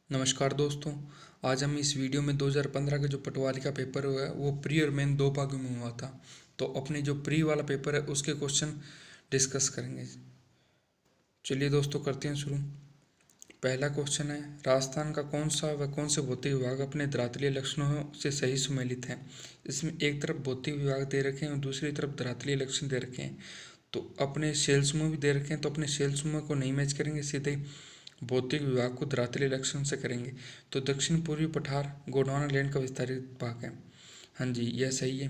नमस्कार दोस्तों। आज हम इस वीडियो में 2015 का जो पटवारी का पेपर हुआ है वो प्री और मेन दो भागों में हुआ था। तो अपने जो प्री वाला पेपर है उसके क्वेश्चन डिस्कस करेंगे। चलिए दोस्तों करते हैं शुरू। पहला क्वेश्चन है, राजस्थान का कौन सा व कौन से भौतिक विभाग अपने धरातलीय लक्षणों से सही सुमेलित है। इसमें एक तरफ भौतिक विभाग दे रखे हैं और दूसरी तरफ धरातलीय लक्षण दे रखे हैं। तो अपने शेल समूह भी दे रखे हैं, तो अपने शेल समूह को नहीं मैच करेंगे, सीधे भौतिक विभाग को धरातलीय लक्षण से करेंगे। तो दक्षिण पूर्वी पठार गोंडवाना लैंड का विस्तारित भाग है। हाँ जी, यह सही है।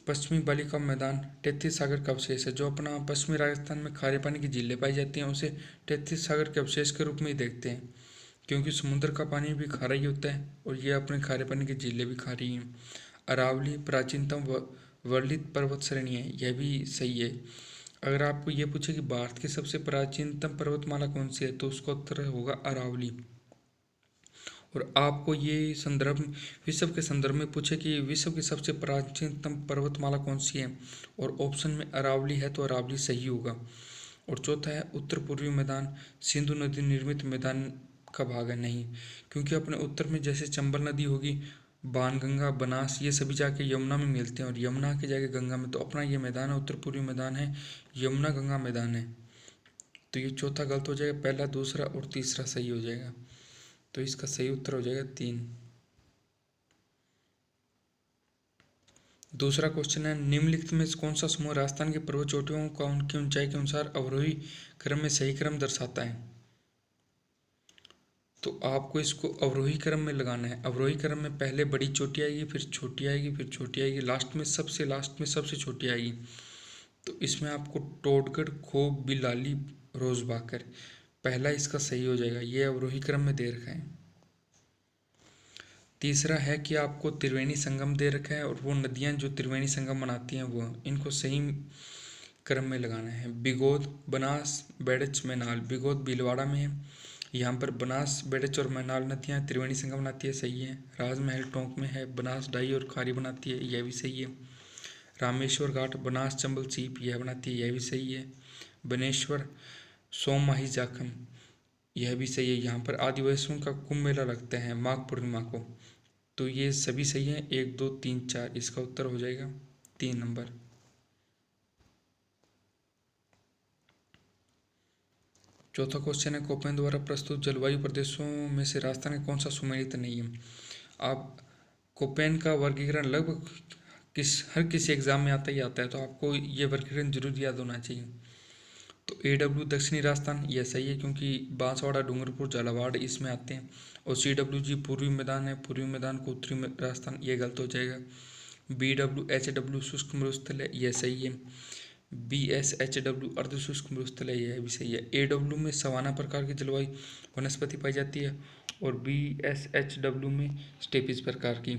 पश्चिमी बाली का मैदान 33 सागर का अवशेष है। जो अपना पश्चिमी राजस्थान में खारे पानी की झीलें पाई जाती हैं उसे 33 सागर के अवशेष के रूप में ही देखते हैं, क्योंकि समुद्र का पानी भी खारा ही होता है और ये अपने खारे पानी की झीलें भी खारी हैं। अरावली प्राचीनतम वर्णित पर्वत श्रेणी है, यह भी सही है। अगर आपको ये पूछे कि भारत की सबसे प्राचीनतम पर्वतमाला कौन सी है, तो उसका उत्तर होगा अरावली। और आपको ये संदर्भ विश्व के संदर्भ में पूछे कि विश्व की सबसे प्राचीनतम पर्वतमाला कौन सी है और ऑप्शन में अरावली है, तो अरावली सही होगा। और चौथा है, उत्तर पूर्वी मैदान सिंधु नदी निर्मित मैदान का भाग है। नहीं, क्योंकि अपने उत्तर में जैसे चंबल नदी होगी, बाणगंगा, बनास, ये सभी जाके यमुना में मिलते हैं और यमुना के जाके गंगा में। तो अपना ये मैदान है, उत्तर पूर्वी मैदान है, यमुना गंगा मैदान है। तो ये चौथा गलत हो जाएगा, पहला, दूसरा और तीसरा सही हो जाएगा। तो इसका सही उत्तर हो जाएगा 3। दूसरा क्वेश्चन है, निम्नलिखित में से कौन सा समूह राजस्थान की पर्वत चोटियों का उनकी ऊंचाई के अनुसार अवरोही क्रम में सही क्रम दर्शाता है। तो आपको इसको अवरोही क्रम में लगाना है। अवरोही क्रम में पहले बड़ी चोटी आएगी, फिर छोटी आएगी, फिर छोटी आएगी, लास्ट में सबसे छोटी आएगी। तो इसमें आपको टोडगढ़, खोब, बिलाली, रोजबाकर, पहला इसका सही हो जाएगा। ये अवरोही क्रम में दे रखा है। तीसरा है कि आपको त्रिवेणी संगम दे रखा है और वो नदियाँ जो त्रिवेणी संगम बनाती हैं वो इनको सही क्रम में लगाना है। बिगोद, बनास, बेड़च, मैनाल। बिगोद भीलवाड़ा में है, यहाँ पर बनास, बेड़च और मैनाल नदियाँ त्रिवेणी संगम बनाती है, सही है। राजमहल टोंक में है, बनास डाई और खारी बनाती है, यह भी सही है। रामेश्वर घाट बनास चंबल सीप यह बनाती है, यह भी सही है। बनेश्वर सोम माही जाखम, यह भी सही है। यहाँ पर आदिवासियों का कुंभ मेला लगता है माघ पूर्णिमा को। तो ये सभी सही है, 1 2 3 4, इसका उत्तर हो जाएगा 3 नंबर। चौथा क्वेश्चन है, कोपेन द्वारा प्रस्तुत जलवायु प्रदेशों में से राजस्थान का कौन सा सुमेलित नहीं है। आप कोपेन का वर्गीकरण लगभग हर किसी एग्जाम में आता ही आता है, तो आपको ये वर्गीकरण जरूर याद होना चाहिए। तो AW दक्षिणी राजस्थान यह सही है, क्योंकि बांसवाड़ा, डूंगरपुर, झालावाड़ इसमें आते हैं। और CWG पूर्वी मैदान है, पूर्वी मैदान को उत्तरी राजस्थान, ये गलत हो जाएगा। BWHW शुष्क मरुस्थल है, यह सही है। BSHW अर्ध शुष्क मरुस्थल है, यह भी सही है। AW में सवाना प्रकार की जलवायु वनस्पति पाई जाती है और BSHW में स्टेपिस प्रकार की।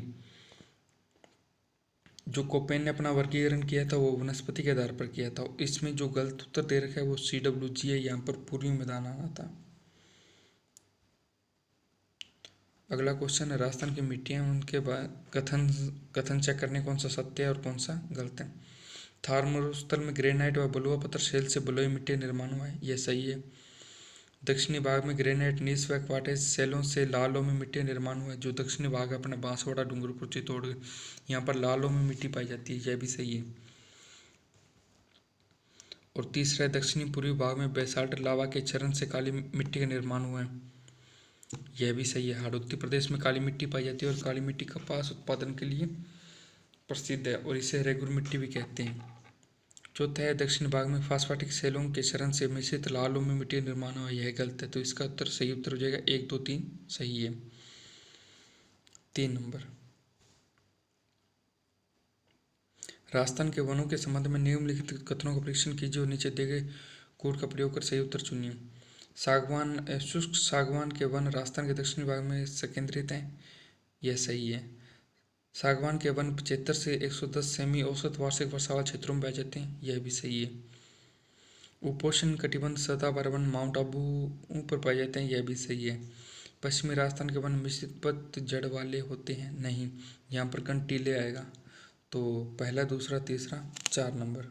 जो कोपेन ने अपना वर्गीकरण किया था वो वनस्पति के आधार पर किया था। इसमें जो गलत उत्तर दे रखा है वो CWG है, यहाँ पर पूर्वी मैदान आना था। अगला क्वेश्चन है, राजस्थान की मिट्टियाँ उनके बाद कथन चेक करने कौन सा सत्य है और कौन सा गलत है। थार मरुस्थल में ग्रेनाइट व बलुआ पत्थर शेल से बलुई मिट्टी निर्माण हुआ है, यह सही है। दक्षिणी भाग में ग्रेनाइट, नीस व क्वार्टेज सेलों से लालों में मिट्टी निर्माण हुआ है। जो दक्षिणी भाग है अपना बांसवाड़ा, डूंगरपुर, चित्तौड़गढ़, यहाँ पर लालों में मिट्टी पाई जाती है, यह भी सही है। और तीसरा है, दक्षिणी पूर्वी भाग में बेसाल्ट लावा के चरण से काली मिट्टी का निर्माण हुआ है, यह भी सही है। हाड़ौती प्रदेश में काली मिट्टी पाई जाती है और काली मिट्टी कपास उत्पादन के लिए प्रसिद्ध है और इसे रेगुर मिट्टी भी कहते हैं। चौथा है, दक्षिण भाग में फास्फाटिक सेलों के चरण से मिश्रित लालों में मिट्टी निर्माण हुआ, यह गलत है। तो इसका उत्तर सही उत्तर हो जाएगा 1 2 3, सही है 3 नंबर। राजस्थान के वनों के संबंध में निम्नलिखित कथनों का परीक्षण कीजिए और नीचे दिए गए कोड का प्रयोग कर सही उत्तर चुनिए। सागवान, शुष्क सागवान के वन राजस्थान के दक्षिणी भाग में संकेंद्रित हैं, यह सही है। सागवान के वन 75 से 110 सेमी औसत वार्षिक वर्षा वाले क्षेत्रों में पाए जाते हैं, यह भी सही है। उपोष्ण कटिबंध सदाबहार वन माउंट आबू पर पाए जाते हैं, यह भी सही है। पश्चिमी राजस्थान के वन मिश्रित पतझड़ वाले होते हैं, नहीं, यहाँ पर कंटीले आएगा। तो पहला, दूसरा, तीसरा, 4 नंबर।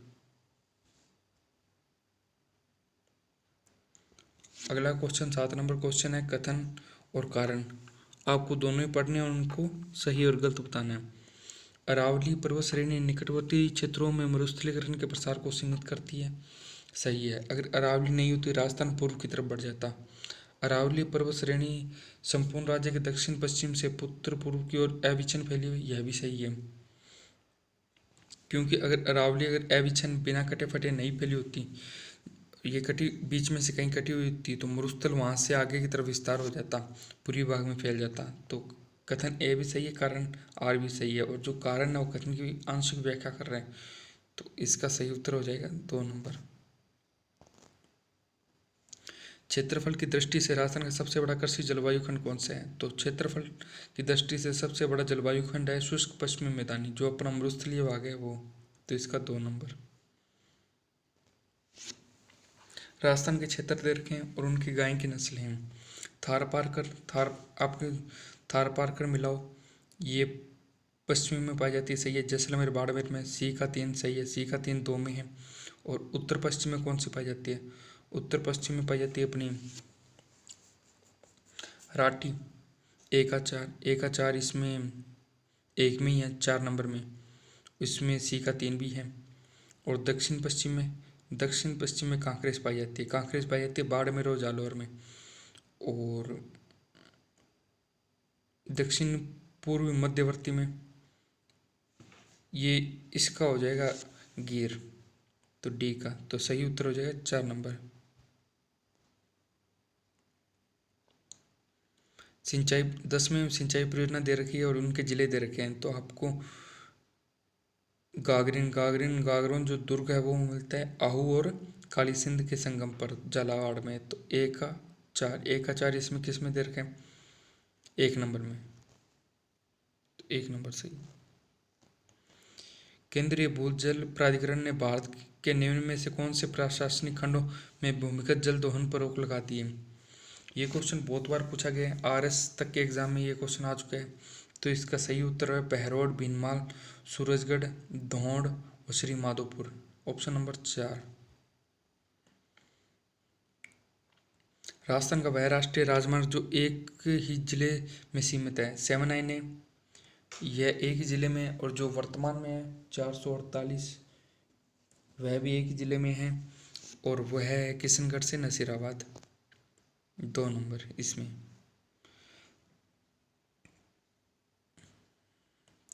अगला क्वेश्चन 7 नंबर क्वेश्चन है, कथन और कारण। आपको दोनों ही पढ़ने और उनको सही और गलत बताना है। अरावली पर्वत श्रेणी निकटवर्ती क्षेत्रों में मरुस्थलीकरण के प्रसार को सीमित करती है, सही है। अगर अरावली नहीं होती राजस्थान पूर्व की तरफ बढ़ जाता। अरावली पर्वत श्रेणी संपूर्ण राज्य के दक्षिण पश्चिम से उत्तर पूर्व की ओर अविच्छिन्न फैली हुई, यह भी सही है। क्योंकि अगर अरावली अगर अविच्छिन्न बिना कटे फटे नहीं फैली होती, ये कटी बीच में से कहीं कटी हुई होती, तो मरुस्थल वहाँ से आगे की तरफ विस्तार हो जाता, पूर्वी भाग में फैल जाता। तो कथन ए भी सही है, कारण आर भी सही है, और जो कारण है वो कथन की आंशिक व्याख्या कर रहे हैं, तो इसका सही उत्तर हो जाएगा 2 नंबर। क्षेत्रफल की दृष्टि से राजस्थान का सबसे बड़ा कृषि जलवायु खंड कौन सा है? तो क्षेत्रफल की दृष्टि से सबसे बड़ा जलवायु खंड है शुष्क पश्चिमी मैदानी, जो अपना मरुस्थलीय भाग है वो, तो इसका 2 नंबर। राजस्थान के क्षेत्र दे रखे हैं और उनकी गाय की नस्लें हैं। थारपारकर, आपके थारपारकर मिलाओ, ये पश्चिमी में पाई जाती है, सही है। जैसलमेर बाड़मेर में, सी का 3 सही है, सी का 3 2 में है। और उत्तर पश्चिम में कौन सी पाई जाती है? उत्तर पश्चिम में पाई जाती है अपनी राठी, ए का 4 इसमें एक में ही है, 4 नंबर में, इसमें सी का 3 भी है। और दक्षिण पश्चिम में कांकरेज पाई जाती है, बाड़मेर और जालौर में। और दक्षिण पूर्व मध्यवर्ती में ये इसका हो जाएगा गिर, तो डी का, तो सही उत्तर हो जाएगा 4 नंबर। सिंचाई 10 में सिंचाई परियोजना दे रखी है और उनके जिले दे रखे हैं, तो आपको गागरोन जो दुर्ग है वो मिलता है आहू और काली सिंध के संगम पर झालावाड़ में। तो ए का 4 इसमें किस में दे रखे हैं? 1 नंबर में, तो 1 नंबर सही। केंद्रीय भूजल प्राधिकरण ने भारत के निम्न में से कौन से प्रशासनिक खंडों में भूमिगत जल दोहन पर रोक लगा दी है? ये क्वेश्चन बहुत बार पूछा गया है, आरएस तक के एग्जाम में ये क्वेश्चन आ चुका है। तो इसका सही उत्तर है बहरोड, भीनमाल, सूरजगढ़, धौंड और श्री माधोपुर, ऑप्शन नंबर 4। राजस्थान का वह राष्ट्रीय राजमार्ग जो एक ही जिले में सीमित है, 7 है, यह एक ही जिले में है। और जो वर्तमान में है 448, वह भी एक ही जिले में है, और वह है किशनगढ़ से नसीराबाद, 2 नंबर इसमें।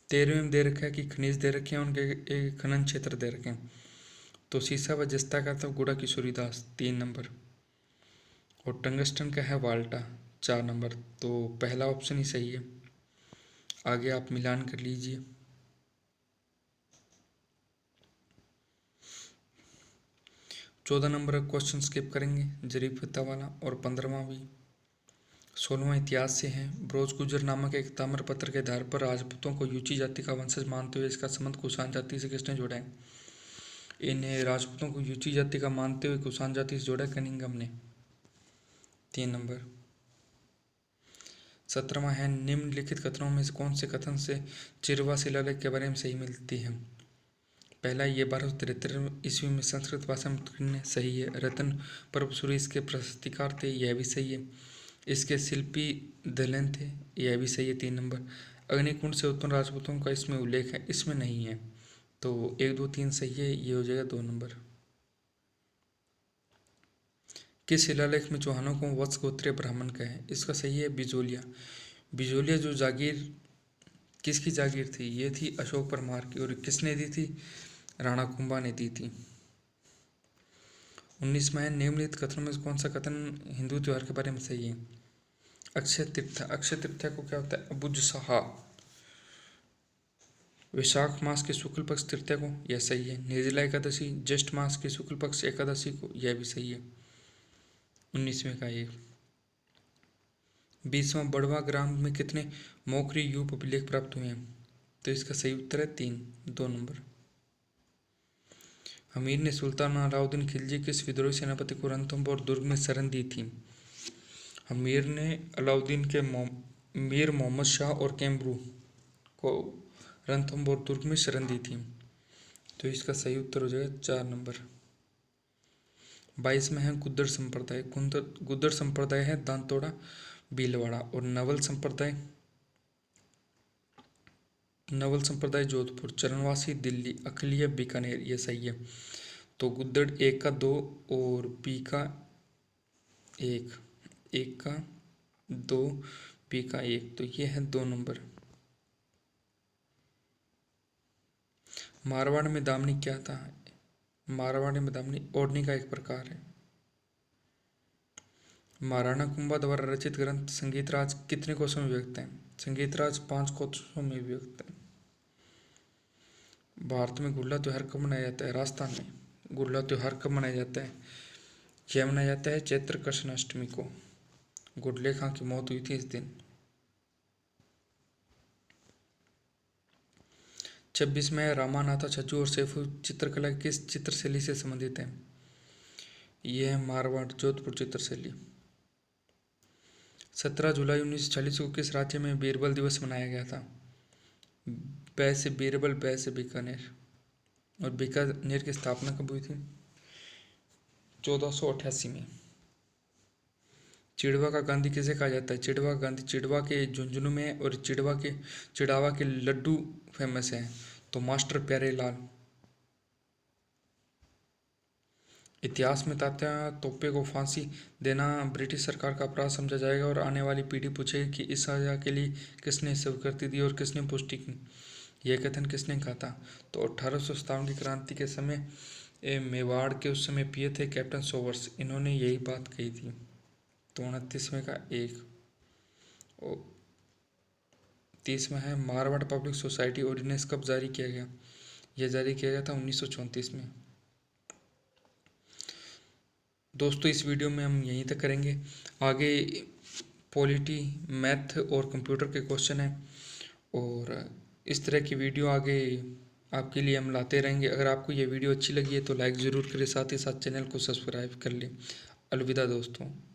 13वें में दे रखा है कि खनिज दे रखे हैं, उनके एक खनन क्षेत्र दे रखे हैं, तो सीसा व जस्ता का था गुड़ा किशोरी दास, 3 नंबर। और टंगस्टन का है वाल्टा, 4 नंबर, तो पहला ऑप्शन ही सही है। आगे आप मिलान कर लीजिए। 14 नंबर का क्वेश्चन स्किप करेंगे, जरीफता वाला, और 15वां भी। 16वां इतिहास से है। ब्रोज गुजर नामक एक ताम्रपत्र के आधार पर राजपूतों को यूची जाति का वंशज मानते हुए इसका संबंध कुषाण जाति से किसने जोड़ा है? इन्हें राजपूतों को यूची जाति का मानते हुए कुषाण जाति से जोड़ा कनिंघम ने, 3 नंबर। 17वां है। निम्नलिखित कथनों में से कौन से कथन से चिरवा शिलालेख के बारे में सही मिलती है? पहला, ये 1273 ईस्वी में संस्कृत भाषा में उत्कीर्ण है, सही है। रतन परमपुरी इसके प्रशस्तिकार थे, यह भी सही है। इसके शिल्पी दलन थे, यह भी सही है, 3 नंबर। अग्निकुंड से उत्पन्न राजपूतों का इसमें उल्लेख है, इसमें नहीं है, तो 1 2 3 सही है, ये हो जाएगा 2 नंबर। किस शिलालेख में चौहानों को वत्स गोत्रीय ब्राह्मण कहे? इसका सही है बिजोलिया। बिजोलिया जो जागीर किसकी जागीर थी? ये थी अशोक परमार की, और किसने दी थी? राणा कुंभा ने दी थी। 19वां है। निम्नलिखित कथनों में कौन सा कथन हिंदू त्योहार के बारे में सही है? अक्षय तृतीया, अक्षय तृतीया को क्या होता है? अबुझ सहा। वैशाख मास के शुक्ल पक्ष तृतीया को, यह सही है। निर्जला एकादशी, ज्येष्ठ मास के शुक्ल पक्ष एकादशी को, यह भी सही है। 19वें का एक। 20वां, बड़वा ग्राम में कितने मोखरी यूप अभिलेख प्राप्त हुए हैं? तो इसका सही उत्तर है 3, 2 नंबर। हमीर ने सुल्तान अलाउद्दीन खिलजी किस विद्रोही सेनापति को रणथंभौर दुर्ग में शरण दी थी? हमीर ने अलाउद्दीन के मीर मोहम्मद शाह और कैम्ब्रू को रणथंभौर दुर्ग में शरण दी थी, तो इसका सही उत्तर हो जाएगा 4 नंबर। 22 में है गुद्दर संप्रदाय। गुद्दर संप्रदाय है दांतोड़ा भीलवाड़ा। और नवल संप्रदाय जोधपुर। चरणवासी दिल्ली। अखिलिया बीकानेर। ये सही है। तो गुद्दड़ एक का दो और बी का एक, एक का दो, बी का एक, तो ये है 2 नंबर। मारवाड़ में दामनी क्या था? मारवाड़ में दामनी ओढ़नी का एक प्रकार है। महाराणा कुंभा द्वारा रचित ग्रंथ संगीतराज कितने कोशों में विभक्त है? संगीतराज 5 कोशों में विभक्त है। भारत में गुड़ला त्योहार कब मनाया जाता है? राजस्थान में गुड़ला त्योहार कब मनाया जाता है? यह मनाया जाता है चैत्र कृष्ण अष्टमी को। गुडले खां की मौत हुई थी इस दिन। 26 में रामानाथा छज्जू और सैफु चित्रकला किस चित्रशैली से संबंधित है? यह है मारवाड़ जोधपुर चित्रशैली। 17 जुलाई 1940 को किस राज्य में बीरबल दिवस मनाया गया था? बै से बीरबल, बै से बीकानेर। और बीकानेर की स्थापना कब हुई थी? 1488 में। चिड़वा का गांधी किसे कहा जाता है? चिड़वा गांधी चिड़वा के झुंझुनू में और चिड़ावा के लड्डू फेमस हैं, तो मास्टर प्यारेलाल। इतिहास में तात्या तोपे को फांसी देना ब्रिटिश सरकार का अपराध समझा जाएगा और आने वाली पीढ़ी पूछेगी कि इस सजा के लिए किसने स्वीकृति दी और किसने पुष्टि की। यह कथन किसने कहा था? तो 1857 की क्रांति के समय मेवाड़ के उस समय पीए थे कैप्टन सोवर्स, इन्होंने यही बात कही थी। तो 29वें का एक। और 30वां है मारवाड़ पब्लिक सोसाइटी ऑर्डिनेंस कब जारी किया गया? यह जारी किया गया था 1934 में। दोस्तों इस वीडियो में हम यहीं तक करेंगे। आगे पॉलिटी, मैथ और कंप्यूटर के क्वेश्चन हैं और इस तरह की वीडियो आगे आपके लिए हम लाते रहेंगे। अगर आपको ये वीडियो अच्छी लगी है तो लाइक ज़रूर करें, साथ ही साथ चैनल को सब्सक्राइब कर लें। अलविदा दोस्तों।